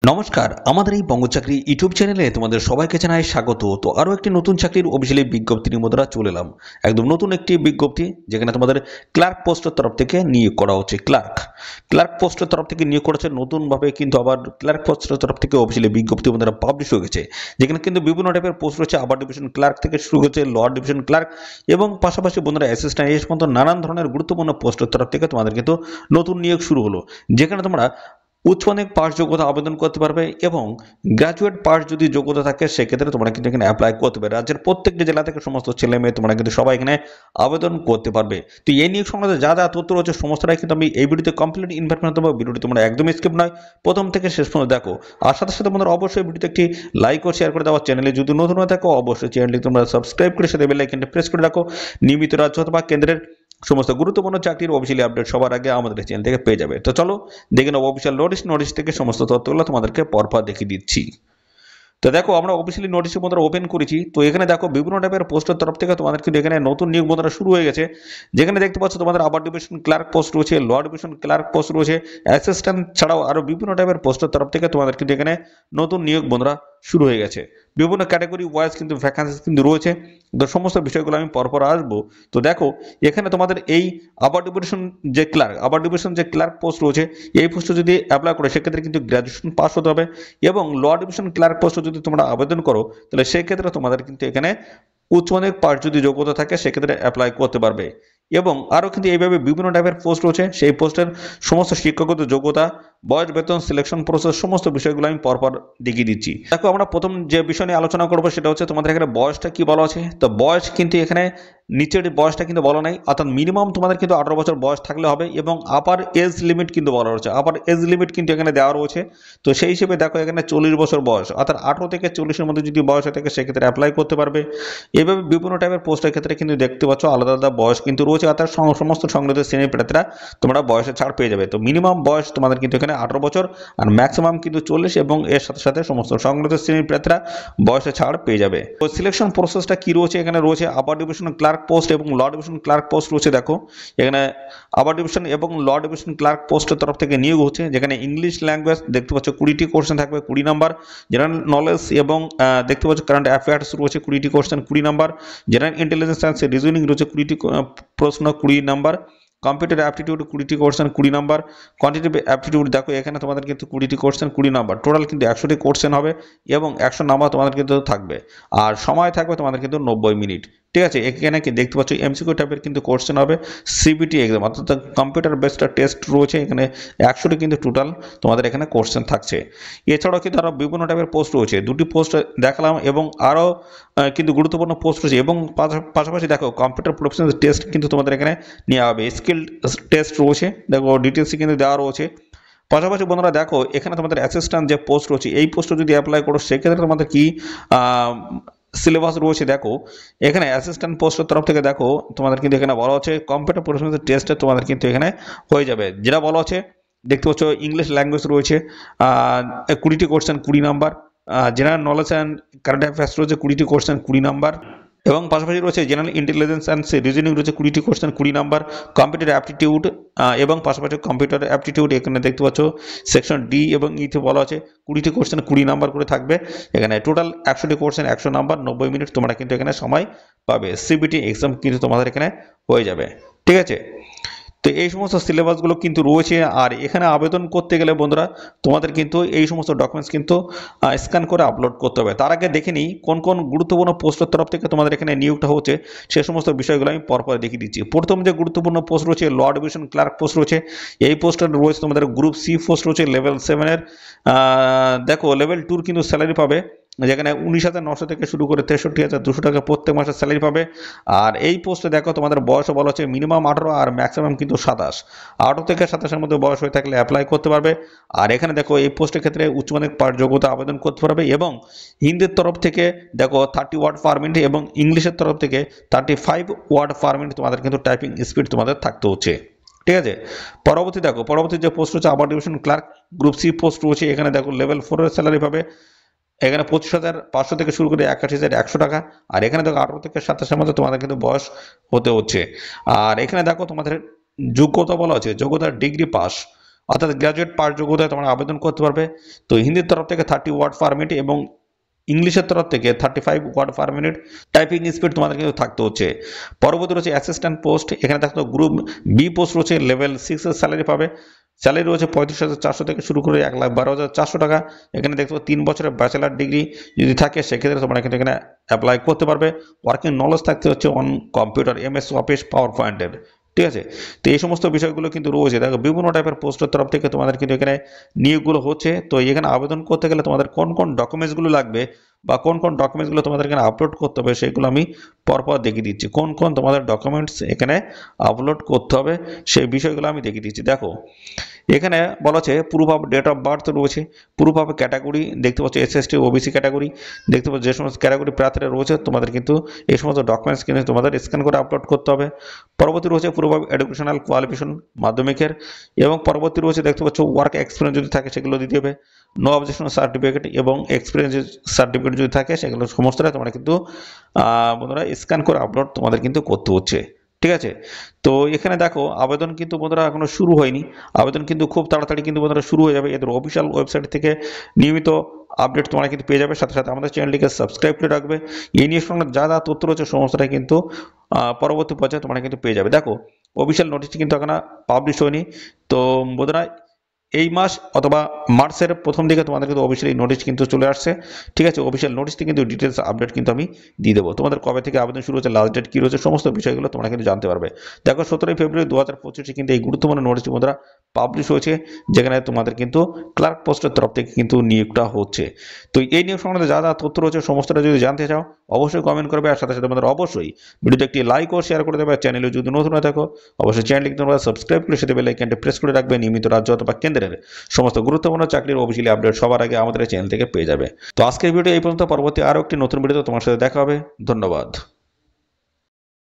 নমস্কার, আমাদের এই বঙ্গ চাকরি ইউটিউব চ্যানেলে তোমাদের সবাইকে জানাই স্বাগত। তো আরো একটি নতুন চাকরির অফিসিয়ালি বিজ্ঞপ্তি নিয়ে বন্ধুরা চলে এলাম। একদম নতুন একটি বিজ্ঞপ্তি, যেখানে তোমাদের ক্লার্ক পোস্টের তরফ থেকে নিয়োগ করা হচ্ছে। ক্লার্ক পোস্টের তরফ থেকে নিয়োগ করেছে নতুনভাবে, কিন্তু আবার ক্লার্ক পোস্টের তরফ থেকে অফিসিয়ালি বিজ্ঞপ্তি বন্ধুরা পাবলিশ হয়ে গেছে, যেখানে কিন্তু বিভিন্ন টাইপের পোস্ট রয়েছে। আবার ডিভিশন ক্লার্ক থেকে শুরু হচ্ছে লোয়ার ডিভিশন ক্লার্ক, এবং পাশাপাশি বন্ধুরা অ্যাসিস্ট্যান্ট এই পর্যন্ত নানান ধরনের গুরুত্বপূর্ণ পোস্টের তরফ থেকে তোমাদের কিন্তু নতুন নিয়োগ শুরু হলো, যেখানে তোমরা উচ্চ মাধ্যমিক পাস যোগ্যতা আবেদন করতে পারবে, এবং গ্রাজুয়েট পাস যদি যোগ্যতা থাকে সেক্ষেত্রে তোমরা কিন্তু এখানে অ্যাপ্লাই করতে পারবে। রাজ্যের প্রত্যেকটি জেলা থেকে সমস্ত ছেলে মেয়ে তোমরা কিন্তু সবাই এখানে আবেদন করতে পারবে। তো এই নিয়োগ সংক্রান্ত যা যা তথ্য রয়েছে সমস্তটাই কিন্তু আমি এই ভিডিওতে কমপ্লিট ইনফরমেশন দেবো। ভিডিওটি তোমরা একদমই স্কিপ নয়, প্রথম থেকে শেষ পর্যন্ত দেখো। আর সাথে সাথে তোমরা অবশ্যই ভিডিওতে একটি লাইক ও শেয়ার করে দেওয়া। চ্যানেলে যদি নতুন হয়ে থাকো অবশ্যই চ্যানেলটি তোমরা সাবস্ক্রাইব করে সাথে বেল আইকনটা প্রেস করে রাখো। নিয়মিত রাজ্য অথবা কেন্দ্রের সমস্ত গুরুত্বপূর্ণ চাকরির অফিসিয়ালি আপডেট সবার আগে আমাদের চ্যানেল থেকে পেয়ে যাবে। তো চলো দেখে নেবো অফিসিয়াল নোটিশ থেকে সমস্ত তথ্যগুলো তোমাদেরকে পরপর দেখিয়ে দিচ্ছি। তো দেখো, আমরা অফিসিয়ালি নোটিশ বন্ধুরা ওপেন করেছি। তো এখানে দেখো বিভিন্ন টাইপের পোস্টের তরফ থেকে তোমাদের কিন্তু এখানে নতুন নিয়োগ বন্ধুরা শুরু হয়ে গেছে, যেখানে দেখতে পাচ্ছ তোমাদের আবার ডিভিশন ক্লার্ক পোস্ট রয়েছে, লোয়ার ডিভিশন ক্লার্ক পোস্ট রয়েছে, অ্যাসিস্ট্যান্ট ছাড়াও আরো বিভিন্ন টাইপের পোস্টের তরফ থেকে তোমাদের কিন্তু এখানে নতুন নিয়োগ বন্ধুরা শুরু হয়ে গেছে। বিভিন্ন ক্যাটাগরি ওয়াইজ কিন্তু ভ্যাকান্সি কিন্তু রয়েছে। তো সমস্ত বিষয়গুলো আমি পরপর আসবো। তো দেখো, এখানে তোমাদের এই আবার ডিভিশন যে ক্লার্ক পোস্ট রয়েছে, এই পোস্টে যদি অ্যাপ্লাই করে সেক্ষেত্রে কিন্তু গ্র্যাজুয়েশন পাস হতে হবে, এবং লোয়ার ডিভিশন ক্লার্ক পোস্টে যদি তোমরা আবেদন করো তাহলে সেক্ষেত্রে তোমাদের কিন্তু এখানে উচ্চ মাধ্যমিক পাস যদি যোগ্যতা থাকে সেক্ষেত্রে অ্যাপ্লাই করতে পারবে। এবং আরও কিন্তু এইভাবে বিভিন্ন টাইপের পোস্ট রয়েছে, সেই পোস্টের সমস্ত শিক্ষাগত যোগ্যতা, বয়স, বেতন, সিলেকশন প্রসেস, সমস্ত বিষয়গুলো আমি পরপর দেখিয়ে দিচ্ছি। দেখো, আমরা প্রথম যে বিষয় নিয়ে আলোচনা করবো সেটা হচ্ছে তোমাদের এখানে বয়সটা কি বলা আছে। তো বয়স কিন্তু এখানে নিচের বয়সটা কিন্তু বলা নাই, অর্থাৎ মিনিমাম তোমাদের কিন্তু 18 বছর বয়স থাকলে হবে, এবং আপার এজ লিমিট কিন্তু বলা রয়েছে। আপার এজ লিমিট কিন্তু এখানে দেওয়া রয়েছে। তো সেই হিসেবে দেখো, এখানে 40 বছর বয়স, অর্থাৎ 18 থেকে 40-এর মধ্যে যদি বয়স হয়ে থাকে সেক্ষেত্রে অ্যাপ্লাই করতে পারবে। এভাবে বিভিন্ন টাইপের পোস্টের ক্ষেত্রে কিন্তু দেখতে পাচ্ছ আলাদা আলাদা বয়স কিন্তু রয়েছে, অর্থাৎ সমস্ত সংগ্রহিত শ্রেণীর প্রার্থীরা তোমরা বয়সে ছাড় পেয়ে যাবে। তো মিনিমাম বয়স তোমাদের কিন্তু এখানে 18 বছর, আর ম্যাক্সিমাম কিন্তু 40, এবং এর সাথে সাথে সমস্ত সংগ্রহিত শ্রেণীর প্রার্থীরা বয়সে ছাড় পেয়ে যাবে। তো সিলেকশন প্রসেসটা কি রয়েছে, এখানে রয়েছে আপার ডিভিশন ক্লার্ক পোস্ট এবং লোয়ার ডিভিশন ক্লার্ক পোস্ট রয়েছে। দেখো, এখানে আপার ডিভিশন এবং লোয়ার ডিভিশন ক্লার্ক পোস্টের তরফ থেকে নিয়োগ হচ্ছে, যেখানে ইংলিশ ল্যাঙ্গুয়েজ দেখতে পাচ্ছ 20টি কোশ্চেন থাকবে 20 নাম্বার, জেনারেল নলেজ এবং দেখতে পাচ্ছ কারেন্ট অ্যাফেয়ার্স রয়েছে 20টি question 20 number, general intelligence and reasoning রয়েছে 20টি প্রশ্ন 20 নাম্বার, কম্পিউটার অ্যাপটিটিউড 20টি কোশ্চেন 20 নাম্বার, কোয়ান্টিটেটিভ অ্যাপটিটিউড দেখো এখানে তোমাদের কিন্তু 20টি কোশ্চেন 20 নাম্বার, টোটাল কিন্তু 100টি কোশ্চেন হবে, এবং 100 নাম্বার তোমাদের কিন্তু থাকবে, আর সময় থাকবে তোমাদের কিন্তু 90 মিনিট। ঠিক আছে, এখানে কি দেখতে পাচ্ছ এমসিকিউ টাইপের কিন্তু কোশ্চেন হবে, সিবিটি এক্সাম অর্থাৎ কম্পিউটার বেসড টেস্ট রয়েছে। এখানে 100টি কিন্তু টোটাল তোমাদের এখানে কোশ্চেন থাকছে। এছাড়াও কিন্তু আরও বিভিন্ন টাইপের পোস্ট রয়েছে, দুটি পোস্ট দেখালাম, এবং আরও কিন্তু গুরুত্বপূর্ণ পোস্ট রয়েছে, এবং পাশাপাশি দেখো কম্পিউটার প্রফেশনাল টেস্ট কিন্তু তোমাদের এখানে নেওয়া হবে, স্কিল টেস্ট রয়েছে, দেখো ডিটেলসে কিন্তু দেওয়া রয়েছে। পাশাপাশি বন্ধুরা দেখো, এখানে তোমাদের অ্যাসিস্ট্যান্ট যে পোস্ট রয়েছে, এই পোস্টে যদি অ্যাপ্লাই করো সেক্ষেত্রে তোমাদের কি সিলেবাস রয়েছে। দেখো, এখানে অ্যাসিস্ট্যান্ট পোস্টের তরফ থেকে দেখো তোমাদের কিন্তু এখানে বলা হচ্ছে কম্পিউটার প্রফেশনাল টেস্টে তোমাদের কিন্তু এখানে হয়ে যাবে, যেটা বলা হচ্ছে দেখতে পাচ্ছ ইংলিশ ল্যাঙ্গুয়েজ রয়েছে 20টি question 20 number, general knowledge and current affairs রয়েছে 20টি কোশ্চেন 20 নাম্বার, এবং পাশাপাশি রয়েছে জেনারেল ইন্টেলিজেন্স অ্যান্ড রিজনিং রয়েছে 20টি কোশ্চেন 20 নাম্বার, কম্পিউটার অ্যাপটিটিউড এবং পাশাপাশি কম্পিউটার অ্যাপটিটিউড এখানে দেখতে পাচ্ছ সেকশন ডি এবং ইতে বলা আছে 20টি কোশ্চেন 20 নাম্বার করে থাকবে। এখানে টোটাল 100টি কোশ্চেন 100 নাম্বার, 90 মিনিট তোমরা কিন্তু এখানে সময় পাবে। সিবিটি এক্সাম কিন্তু তোমাদের এখানে হয়ে যাবে। ঠিক আছে, তো এই সমস্ত সিলেবাসগুলো কিন্তু রয়েছে। আর এখানে আবেদন করতে গেলে বন্ধুরা তোমাদের কিন্তু এই সমস্ত ডকুমেন্টস কিন্তু স্ক্যান করে আপলোড করতে হবে। তার আগে দেখে নিই কোন কোন গুরুত্বপূর্ণ পোস্টের তরফ থেকে তোমাদের এখানে নিয়োগটা হচ্ছে, সে সমস্ত বিষয়গুলো আমি পরপর দেখিয়ে দিচ্ছি। প্রথম যে গুরুত্বপূর্ণ পোস্ট রয়েছে লোয়ার ডিভিশন ক্লার্ক পোস্ট রয়েছে, এই পোস্টটা রয়েছে তোমাদের গ্রুপ সি পোস্ট রয়েছে লেভেল 7-এর। দেখো, লেভেল 2 কিন্তু স্যালারি পাবে, যেখানে 19,900 থেকে শুরু করে 63,200 টাকা প্রত্যেক মাসে স্যালারি পাবে। আর এই পোস্টে দেখো তোমাদের বয়সও বলা হচ্ছে মিনিমাম 18 আর ম্যাক্সিমাম কিন্তু 27, 18 থেকে 27-এর মধ্যে বয়স হয়ে থাকলে অ্যাপ্লাই করতে পারবে। আর এখানে দেখো এই পোস্টের ক্ষেত্রে উচ্চ মাধ্যমিক পাস যোগ্যতা আবেদন করতে পারবে, এবং হিন্দির তরফ থেকে দেখো 30 ওয়ার্ড পার মিনিট, এবং ইংলিশের তরফ থেকে 35 ওয়ার্ড পার মিনিট তোমাদের কিন্তু টাইপিং স্পিড তোমাদের থাকতে হচ্ছে। ঠিক আছে, পরবর্তী যে পোস্ট হচ্ছে আবার division clerk group C post রয়েছে, এখানে দেখো লেভেল 4-এর স্যালারি পাবে, এখানে 25,500 থেকে শুরু করে 81,100 টাকা। আর এখানে দেখো 18 থেকে 27-এর মধ্যে তোমাদের কিন্তু বয়স হতে হচ্ছে। আর এখানে দেখো তোমাদের যোগ্যতা বলা আছে, যোগ্যতা ডিগ্রি পাস, অর্থাৎ গ্র্যাজুয়েট পাস যোগ্যতায় তোমরা আবেদন করতে পারবে। তো হিন্দির তরফ থেকে 30 ওয়ার্ড পার মিনিট এবং ইংলিশের তরফ থেকে 35 word per minute typing speed তোমাদের কিন্তু থাকতে হচ্ছে। পরবর্তী রয়েছে অ্যাসিস্ট্যান্ট পোস্ট, এখানে থাকতে গ্রুপ বি পোস্ট রয়েছে, লেভেল 6 এর স্যালারি পাবে। স্যালারি রয়েছে 35,400 থেকে শুরু করে 1,12,400 টাকা। এখানে দেখতে পাবো 3 বছরের ব্যাচেলার ডিগ্রি যদি থাকে সেক্ষেত্রে তোমরা কিন্তু এখানে অ্যাপ্লাই করতে পারবে। ওয়ার্কিং নলেজ থাকতে হচ্ছে অন কম্পিউটার, এমএস অফিস, পাওয়ার পয়েন্টের, ঠিক আছে। তো এই সমস্ত বিষয়গুলো কিন্তু রয়েছে। দেখো বিভিন্ন টাইপের পোস্টের তরফ থেকে তোমাদের কিন্তু এখানে নিয়োগগুলো হচ্ছে। তো এখানে আবেদন করতে গেলে তোমাদের কোন কোন ডকুমেন্টসগুলো লাগবে বা কোন কোন ডকুমেন্টসগুলো তোমাদের এখানে আপলোড করতে হবে সেগুলো আমি পরপর দেখিয়ে দিচ্ছি। কোন কোন তোমাদের ডকুমেন্টস এখানে আপলোড করতে হবে সেই বিষয়গুলো আমি দেখিয়ে দিচ্ছি। দেখো এখানে বলা আছে proof of date of birth রয়েছে, প্রুফ অফ ক্যাটাগরি দেখতে পাচ্ছ এসএসটি ওবিসি ক্যাটাগরি দেখতে পাচ্ছ, যে সমস্ত ক্যাটাগরি প্রার্থীরা রয়েছে তোমাদের কিন্তু এই সমস্ত ডকুমেন্টস কিন্তু তোমাদের স্ক্যান করে আপলোড করতে হবে। পরবর্তী রয়েছে প্রুফ অফ এডুকেশনাল কোয়ালিফিকেশন মাধ্যমিকের, এবং পরবর্তী রয়েছে দেখতে পাচ্ছ ওয়ার্ক এক্সপিরিয়েন্স যদি থাকে সেগুলো দিতে হবে, নো অবজেকশন সার্টিফিকেট এবং এক্সপিরিয়েন্স সার্টিফিকেট যদি থাকে সেগুলো সমস্তটা তোমরা কিন্তু বন্ধুরা স্ক্যান করে আপলোড তোমাদের কিন্তু করতে হচ্ছে, ঠিক আছে। তো এখানে দেখো আবেদন কিন্তু বন্ধুরা এখনো শুরু হয়নি, আবেদন কিন্তু খুব তাড়াতাড়ি কিন্তু বন্ধুরা শুরু হয়ে যাবে। এদের অফিসিয়াল ওয়েবসাইট থেকে নিয়মিত আপডেট তোমরা কিন্তু পেয়ে যাবে। সাথে সাথে আমাদের চ্যানেলটিকে সাবস্ক্রাইব করে রাখবে। এই নিয়ে সঙ্গে যা যা তথ্য রয়েছে সমস্তটাই কিন্তু পরবর্তী পর্যায়ে তোমরা কিন্তু পেয়ে যাবে। দেখো অফিসিয়াল নোটিশটি কিন্তু এখনো পাবলিশ হয়নি। তো বন্ধুরা এই মাস অথবা মার্চের প্রথম দিকে তোমাদের কিন্তু অফিসিয়ালি নোটিশ কিন্তু চলে আসছে, ঠিক আছে। অফিসিয়াল নোটিশটি কিন্তু ডিটেলস আপডেট কিন্তু আমি দিয়ে দেবো। তোমাদের কবে থেকে আবেদন শুরু হচ্ছে, লাস্ট ডেট কী রয়েছে, সমস্ত বিষয়গুলো তোমরা কিন্তু জানতে পারবে। দেখো 17 ফেব্রুয়ারি 2025 কিন্তু এই গুরুত্বপূর্ণ নোটিশটি বন্ধুরা পাবলিশ হয়েছে, যেখানে তোমাদের কিন্তু ক্লার্ক পোস্টের তরফ থেকে কিন্তু নিয়োগটা হচ্ছে। তো এই নিয়োগ সংক্রান্ত যা যা তথ্য রয়েছে সমস্তটা যদি জানতে চাও অবশ্যই কমেন্ট করবে, আর সাথে সাথে আমাদের অবশ্যই ভিডিওতে একটি লাইক ও শেয়ার করে দেবে। চ্যানেলে যদি নতুন হয়ে থাকো অবশ্যই চ্যানেলটি তোমরা সাবস্ক্রাইব করে সাথে বেল আইকনটি প্রেস করে রাখবে। নিয়মিত রাজ্য অথবা কেন্দ্রের সমস্ত গুরুত্বপূর্ণ চাকরির অফিসিয়ালি আপডেট সবার আগে আমাদের চ্যানেল থেকে পেয়ে যাবে। তো আজকের ভিডিও এই পর্যন্ত, পরবর্তী আরও একটি নতুন ভিডিওতে তোমার সাথে দেখা হবে। ধন্যবাদ।